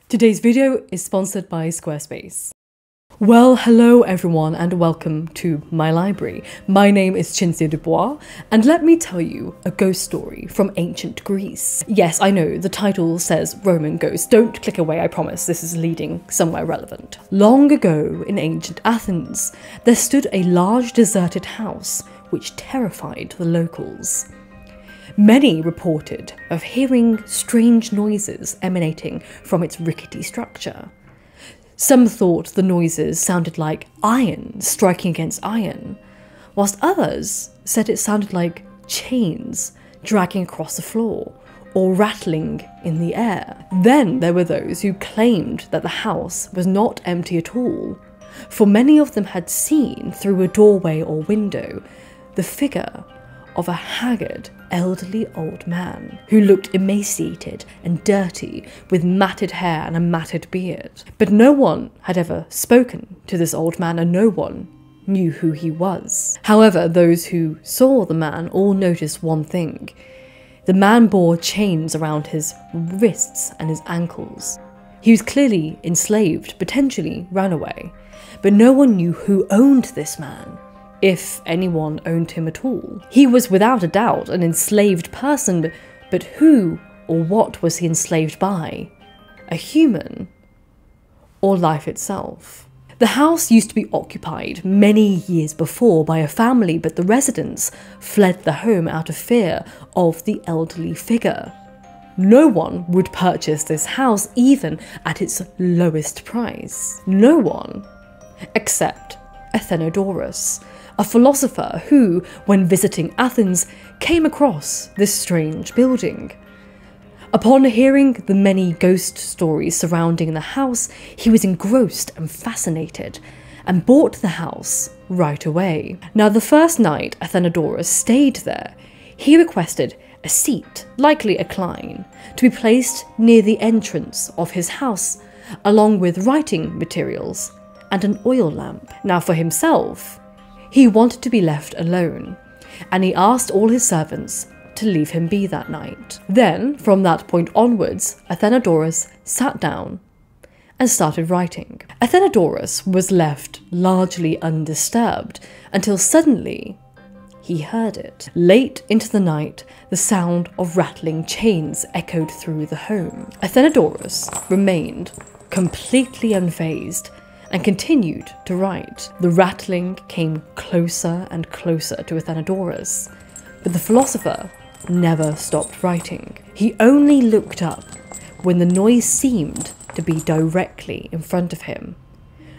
Today's video is sponsored by Squarespace. Well, hello everyone and welcome to my library. My name is Cinzia DuBois and let me tell you a ghost story from ancient Greece. Yes, I know, the title says Roman ghosts. Don't click away, I promise, this is leading somewhere relevant. Long ago in ancient Athens, there stood a large deserted house which terrified the locals. Many reported of hearing strange noises emanating from its rickety structure. Some thought the noises sounded like iron striking against iron, whilst others said it sounded like chains dragging across the floor or rattling in the air. Then there were those who claimed that the house was not empty at all, for many of them had seen through a doorway or window the figure of a haggard, elderly old man who looked emaciated and dirty with matted hair and a matted beard. But no one had ever spoken to this old man and no one knew who he was. However, those who saw the man all noticed one thing. The man bore chains around his wrists and his ankles. He was clearly enslaved, potentially ran away, but no one knew who owned this man, if anyone owned him at all. He was without a doubt an enslaved person, but who or what was he enslaved by? A human? Or life itself? The house used to be occupied many years before by a family, but the residents fled the home out of fear of the elderly figure. No one would purchase this house even at its lowest price. No one, except Athenodorus, a philosopher who, when visiting Athens, came across this strange building. Upon hearing the many ghost stories surrounding the house, he was engrossed and fascinated, and bought the house right away. Now, the first night Athenodorus stayed there, he requested a seat, likely a recline, to be placed near the entrance of his house, along with writing materials and an oil lamp. Now, for himself, he wanted to be left alone, and he asked all his servants to leave him be that night. Then, from that point onwards, Athenodorus sat down and started writing. Athenodorus was left largely undisturbed until suddenly he heard it. Late into the night, the sound of rattling chains echoed through the home. Athenodorus remained completely unfazed and continued to write. The rattling came closer and closer to Athenodorus, but the philosopher never stopped writing. He only looked up when the noise seemed to be directly in front of him.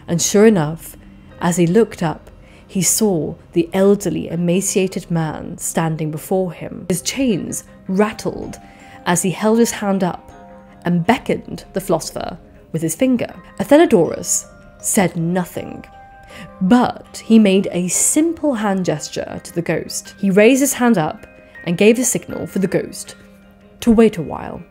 And sure enough, as he looked up, he saw the elderly, emaciated man standing before him. His chains rattled as he held his hand up and beckoned the philosopher with his finger. Athenodorus said nothing, but he made a simple hand gesture to the ghost. He raised his hand up and gave a signal for the ghost to wait a while.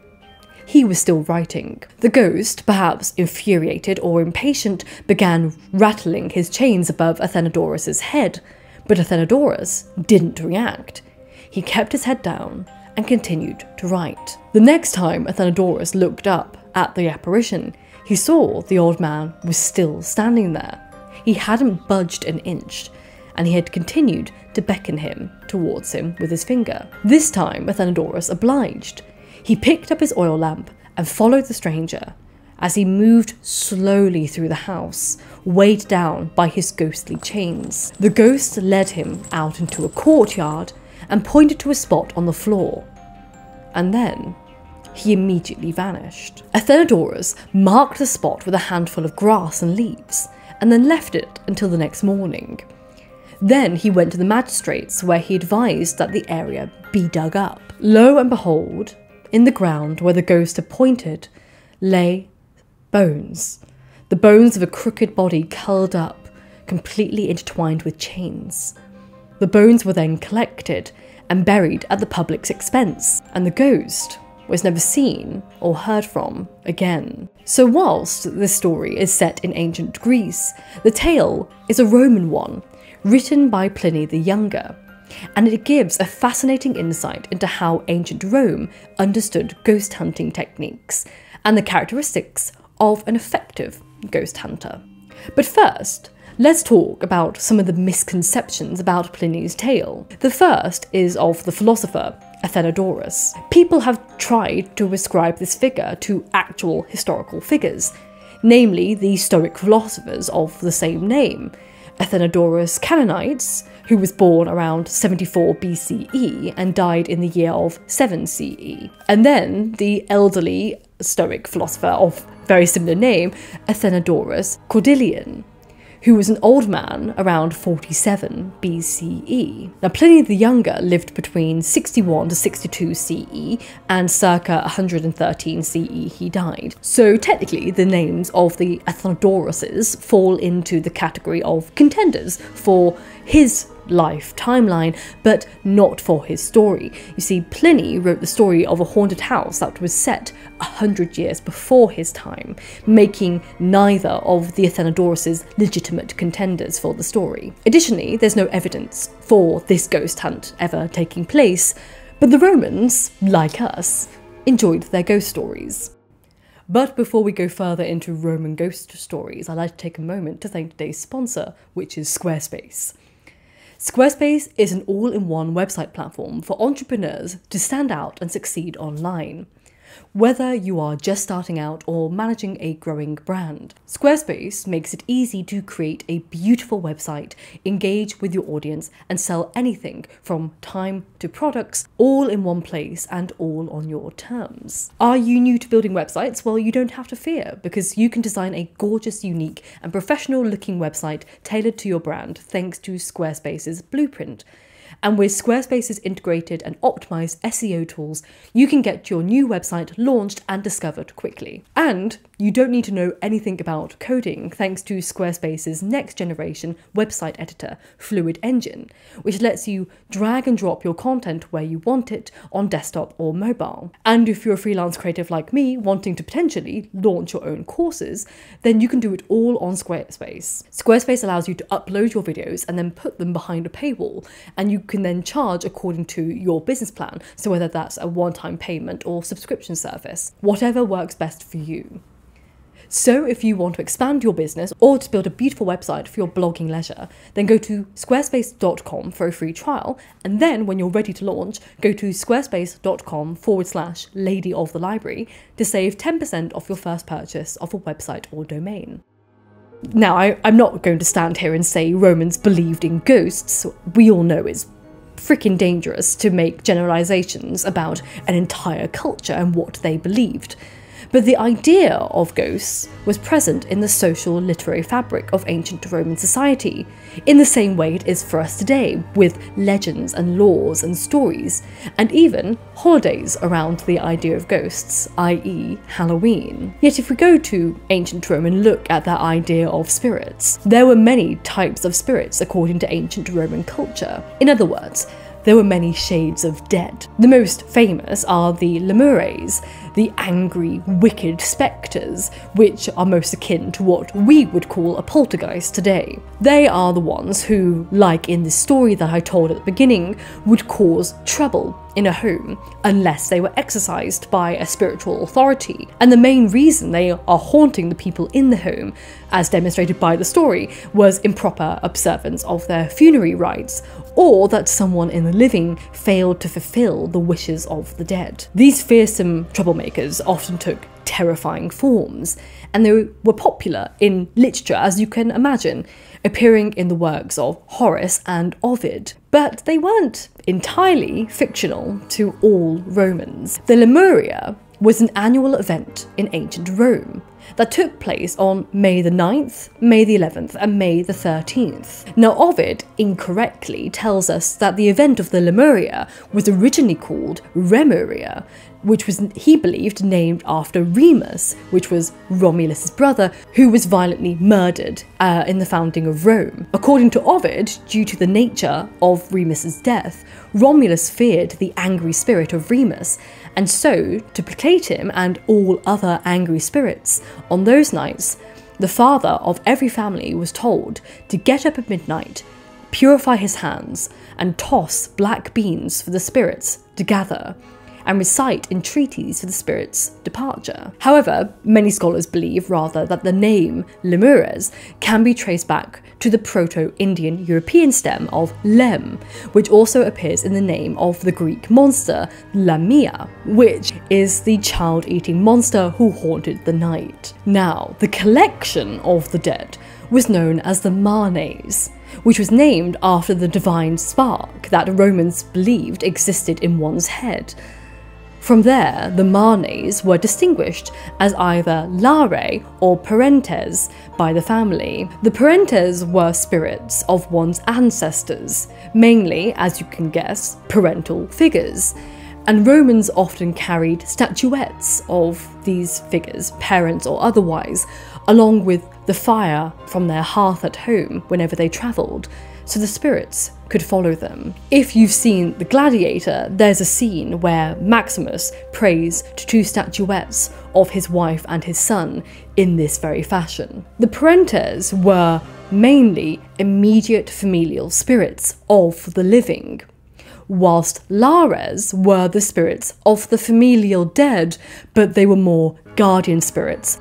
He was still writing. The ghost, perhaps infuriated or impatient, began rattling his chains above Athenodorus's head, but Athenodorus didn't react. He kept his head down and continued to write. The next time Athenodorus looked up at the apparition, he saw the old man was still standing there. He hadn't budged an inch, and he had continued to beckon him towards him with his finger. This time Athenodorus obliged. He picked up his oil lamp and followed the stranger as he moved slowly through the house, weighed down by his ghostly chains. The ghost led him out into a courtyard and pointed to a spot on the floor. And then he immediately vanished. Athenodorus marked the spot with a handful of grass and leaves, and then left it until the next morning. Then he went to the magistrates, where he advised that the area be dug up. Lo and behold, in the ground where the ghost had pointed lay bones. The bones of a crooked body curled up, completely intertwined with chains. The bones were then collected and buried at the public's expense, and the ghost was never seen or heard from again. So whilst this story is set in ancient Greece, the tale is a Roman one, written by Pliny the Younger, and it gives a fascinating insight into how ancient Rome understood ghost hunting techniques and the characteristics of an effective ghost hunter. But first, let's talk about some of the misconceptions about Pliny's tale. The first is of the philosopher Athenodorus. People have tried to ascribe this figure to actual historical figures, namely the Stoic philosophers of the same name, Athenodorus Canonites, who was born around 74 BCE and died in the year of 7 CE, and then the elderly Stoic philosopher of very similar name, Athenodorus Cordillean, who was an old man around 47 BCE. Now, Pliny the Younger lived between 61 to 62 CE, and circa 113 CE he died. So technically, the names of the Athenodoruses fall into the category of contenders for his life timeline, but not for his story. You see, Pliny wrote the story of a haunted house that was set 100 years before his time, making neither of the Athenodoruses legitimate contenders for the story. Additionally, there's no evidence for this ghost hunt ever taking place, but the Romans, like us, enjoyed their ghost stories. But before we go further into Roman ghost stories, I'd like to take a moment to thank today's sponsor, which is Squarespace. Squarespace is an all-in-one website platform for entrepreneurs to stand out and succeed online. Whether you are just starting out or managing a growing brand, Squarespace makes it easy to create a beautiful website, engage with your audience, and sell anything from time to products, all in one place and all on your terms. Are you new to building websites? Well, you don't have to fear, because you can design a gorgeous, unique, and professional-looking website tailored to your brand thanks to Squarespace's blueprint. And with Squarespace's integrated and optimized SEO tools, you can get your new website launched and discovered quickly. And you don't need to know anything about coding thanks to Squarespace's next generation website editor, Fluid Engine, which lets you drag and drop your content where you want it on desktop or mobile. And if you're a freelance creative like me, wanting to potentially launch your own courses, then you can do it all on Squarespace. Squarespace allows you to upload your videos and then put them behind a paywall, and you can then charge according to your business plan, so whether that's a one-time payment or subscription service, whatever works best for you. So if you want to expand your business or to build a beautiful website for your blogging leisure, then go to squarespace.com for a free trial, and then when you're ready to launch, go to squarespace.com/lady of the library to save 10% off your first purchase of a website or domain. Now, I'm not going to stand here and say Romans believed in ghosts. We all know it's freaking dangerous to make generalizations about an entire culture and what they believed. But the idea of ghosts was present in the social literary fabric of ancient Roman society, in the same way it is for us today, with legends and laws and stories, and even holidays around the idea of ghosts, i.e. Halloween. Yet if we go to ancient Rome and look at that idea of spirits, there were many types of spirits according to ancient Roman culture. In other words, there were many shades of dead. The most famous are the lemures, the angry, wicked spectres, which are most akin to what we would call a poltergeist today. They are the ones who, like in the story that I told at the beginning, would cause trouble in a home unless they were exorcised by a spiritual authority. And the main reason they are haunting the people in the home, as demonstrated by the story, was improper observance of their funerary rites, or that someone in the living failed to fulfill the wishes of the dead. These fearsome troublemakers often took terrifying forms, and they were popular in literature, as you can imagine, appearing in the works of Horace and Ovid. But they weren't entirely fictional to all Romans. The Lemuria was an annual event in ancient Rome that took place on May the 9th, May the 11th, and May the 13th. Now, Ovid incorrectly tells us that the event of the Lemuria was originally called Remuria, which was, he believed, named after Remus, which was Romulus's brother, who was violently murdered in the founding of Rome. According to Ovid, due to the nature of Remus's death, Romulus feared the angry spirit of Remus, and so, to placate him and all other angry spirits, on those nights, the father of every family was told to get up at midnight, purify his hands, and toss black beans for the spirits to gather. and recite entreaties for the spirit's departure. However, many scholars believe rather that the name Lemures can be traced back to the Proto-Indian European stem of lem, which also appears in the name of the Greek monster Lamia, which is the child-eating monster who haunted the night. Now, the collection of the dead was known as the Manes, which was named after the divine spark that Romans believed existed in one's head. From there, the Manes were distinguished as either Lare or Parentes by the family. The Parentes were spirits of one's ancestors, mainly, as you can guess, parental figures. And Romans often carried statuettes of these figures, parents or otherwise, along with the fire from their hearth at home whenever they travelled, so the spirits could follow them. If you've seen The Gladiator, there's a scene where Maximus prays to two statuettes of his wife and his son in this very fashion. The Parentes were mainly immediate familial spirits of the living, whilst Lares were the spirits of the familial dead, but they were more guardian spirits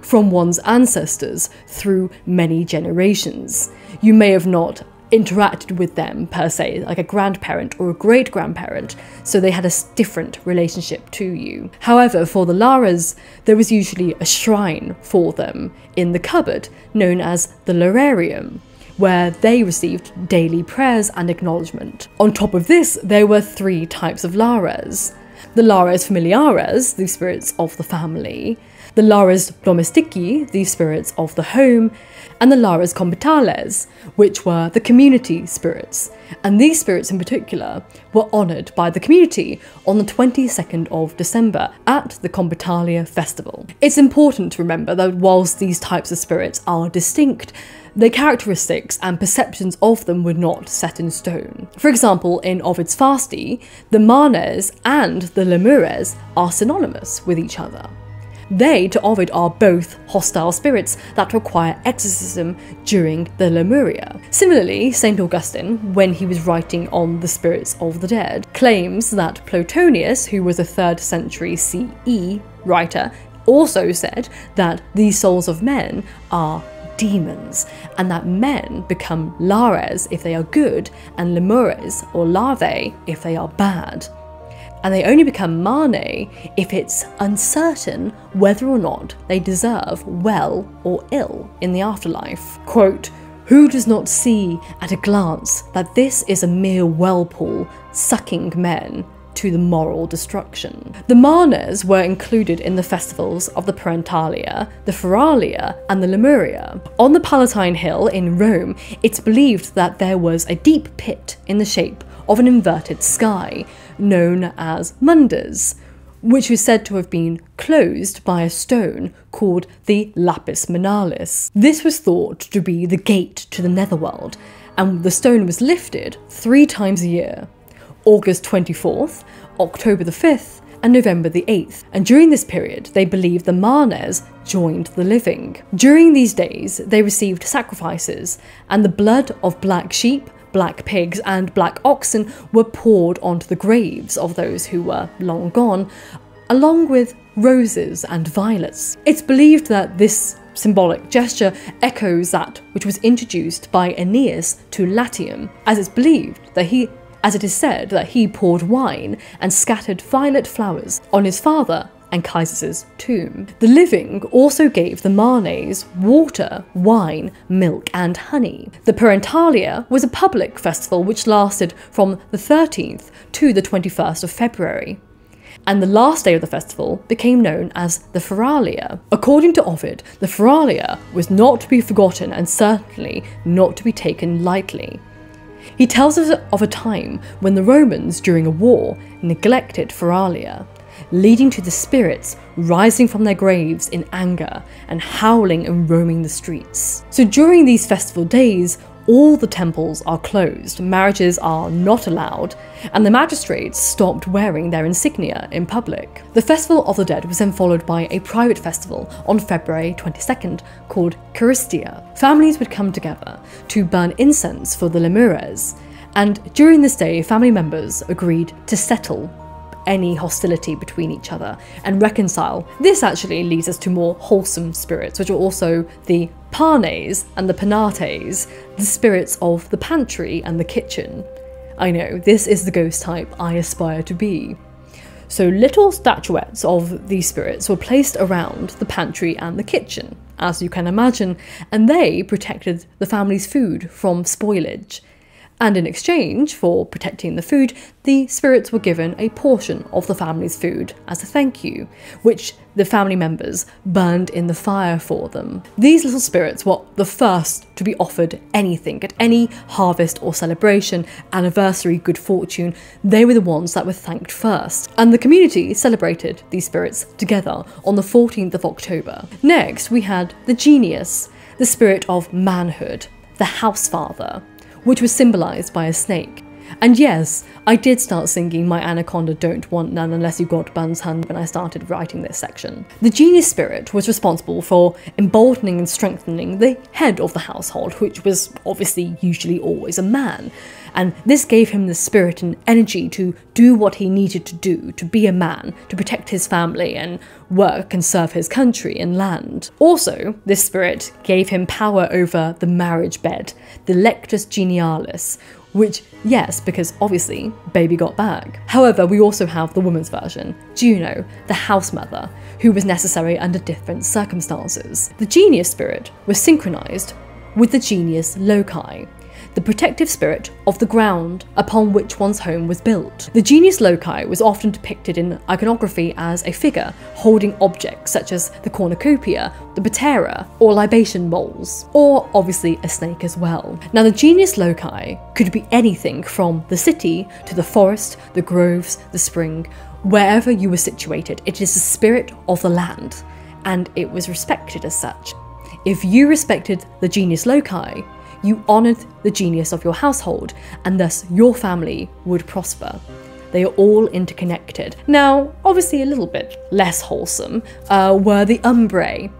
from one's ancestors through many generations. You may have not interacted with them per se, like a grandparent or a great-grandparent, so they had a different relationship to you. However, for the Lares, there was usually a shrine for them in the cupboard, known as the Lararium, where they received daily prayers and acknowledgement. On top of this, there were three types of Lares. The Lares familiares, the spirits of the family, the Lares domestici, the spirits of the home, and the Lares combitales, which were the community spirits. And these spirits in particular were honoured by the community on the 22nd of December at the Combitalia festival. It's important to remember that whilst these types of spirits are distinct, their characteristics and perceptions of them were not set in stone. For example, in Ovid's Fasti, the Manes and the Lemures are synonymous with each other. They, to Ovid, are both hostile spirits that require exorcism during the Lemuria. Similarly, St. Augustine, when he was writing on the spirits of the dead, claims that Plotinus, who was a 3rd century CE writer, also said that the souls of men are demons, and that men become Lares if they are good, and Lemures or larvae if they are bad. And they only become Mane if it's uncertain whether or not they deserve well or ill in the afterlife. Quote, "Who does not see at a glance that this is a mere whirlpool sucking men to the moral destruction?" The Manes were included in the festivals of the Parentalia, the Feralia, and the Lemuria. On the Palatine Hill in Rome, it's believed that there was a deep pit in the shape of an inverted sky, known as Mundus, which was said to have been closed by a stone called the Lapis Manalis. This was thought to be the gate to the netherworld, and the stone was lifted 3 times a year: August 24th, October the 5th, and November the 8th. And during this period, they believed the Manes joined the living. During these days, they received sacrifices, and the blood of black sheep, black pigs, and black oxen were poured onto the graves of those who were long gone, along with roses and violets. It's believed that this symbolic gesture echoes that which was introduced by Aeneas to Latium, as it is said that he poured wine and scattered violet flowers on his father Anchises' tomb. The living also gave the Manes water, wine, milk, and honey. The Parentalia was a public festival which lasted from the 13th to the 21st of February. And the last day of the festival became known as the Feralia. According to Ovid, the Feralia was not to be forgotten and certainly not to be taken lightly. He tells us of a time when the Romans, during a war, neglected Feralia, leading to the spirits rising from their graves in anger and howling and roaming the streets. So during these festival days, all the temples are closed, marriages are not allowed, and the magistrates stopped wearing their insignia in public. The Festival of the Dead was then followed by a private festival on February 22nd called Charistia. Families would come together to burn incense for the Lemures, and during this day family members agreed to settle any hostility between each other and reconcile. This actually leads us to more wholesome spirits, which are also the panes and the penates, the spirits of the pantry and the kitchen. I know, this is the ghost type I aspire to be. So little statuettes of these spirits were placed around the pantry and the kitchen, as you can imagine, and they protected the family's food from spoilage. And in exchange for protecting the food, the spirits were given a portion of the family's food as a thank you, which the family members burned in the fire for them. These little spirits were the first to be offered anything at any harvest or celebration, anniversary, good fortune. They were the ones that were thanked first, and the community celebrated these spirits together on the 14th of October. Next, we had the genius, the spirit of manhood, the house father, which was symbolised by a snake. And yes, I did start singing My Anaconda Don't Want None Unless You Got Buns Hun when I started writing this section. The genius spirit was responsible for emboldening and strengthening the head of the household, which was obviously usually always a man. And this gave him the spirit and energy to do what he needed to do, to be a man, to protect his family and work and serve his country and land. Also, this spirit gave him power over the marriage bed, the lectus genialis, which, yes, because obviously baby got back. However, we also have the woman's version, Juno, the house mother, who was necessary under different circumstances. The genius spirit was synchronized with the genius loci, the protective spirit of the ground upon which one's home was built. The genius loci was often depicted in iconography as a figure holding objects such as the cornucopia, the patera, or libation bowls, or obviously a snake as well. Now, the genius loci could be anything from the city to the forest, the groves, the spring, wherever you were situated. It is the spirit of the land, and it was respected as such. If you respected the genius loci, you honoured the genius of your household, and thus your family would prosper. They are all interconnected. Now, obviously a little bit less wholesome were the umbrae,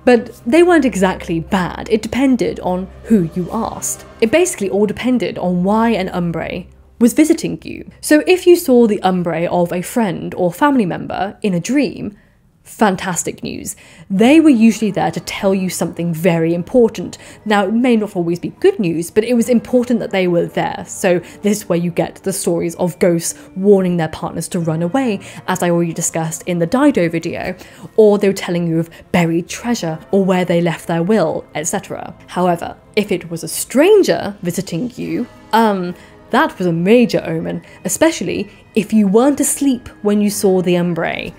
but they weren't exactly bad. It depended on who you asked. It basically all depended on why an umbrae was visiting you. So if you saw the umbrae of a friend or family member in a dream, fantastic news. They were usually there to tell you something very important. Now, it may not always be good news, but it was important that they were there. So this is where you get the stories of ghosts warning their partners to run away, as I already discussed in the Dido video, or they were telling you of buried treasure or where they left their will, etc. However, if it was a stranger visiting you, that was a major omen, especially if you weren't asleep when you saw the umbrae.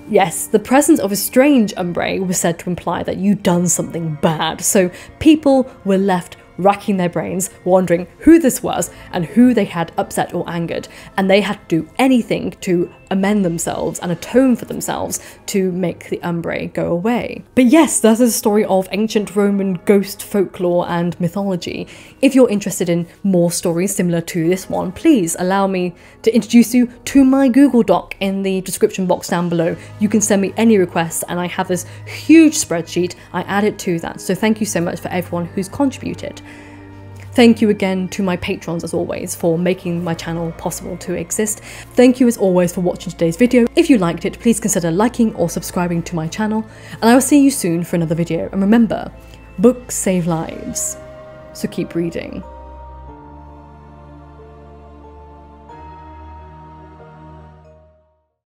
Yes, the presence of a strange umbrae was said to imply that you'd done something bad, so people were left racking their brains, wondering who this was and who they had upset or angered, and they had to do anything to amend themselves and atone for themselves to make the umbrae go away. But yes, that is a story of ancient Roman ghost folklore and mythology. If you're interested in more stories similar to this one, please allow me to introduce you to my Google Doc in the description box down below. You can send me any requests, and I have this huge spreadsheet. I added to that, so thank you so much for everyone who's contributed. Thank you again to my patrons as always for making my channel possible to exist. Thank you as always for watching today's video. If you liked it, please consider liking or subscribing to my channel, and I will see you soon for another video. And remember, books save lives, so keep reading.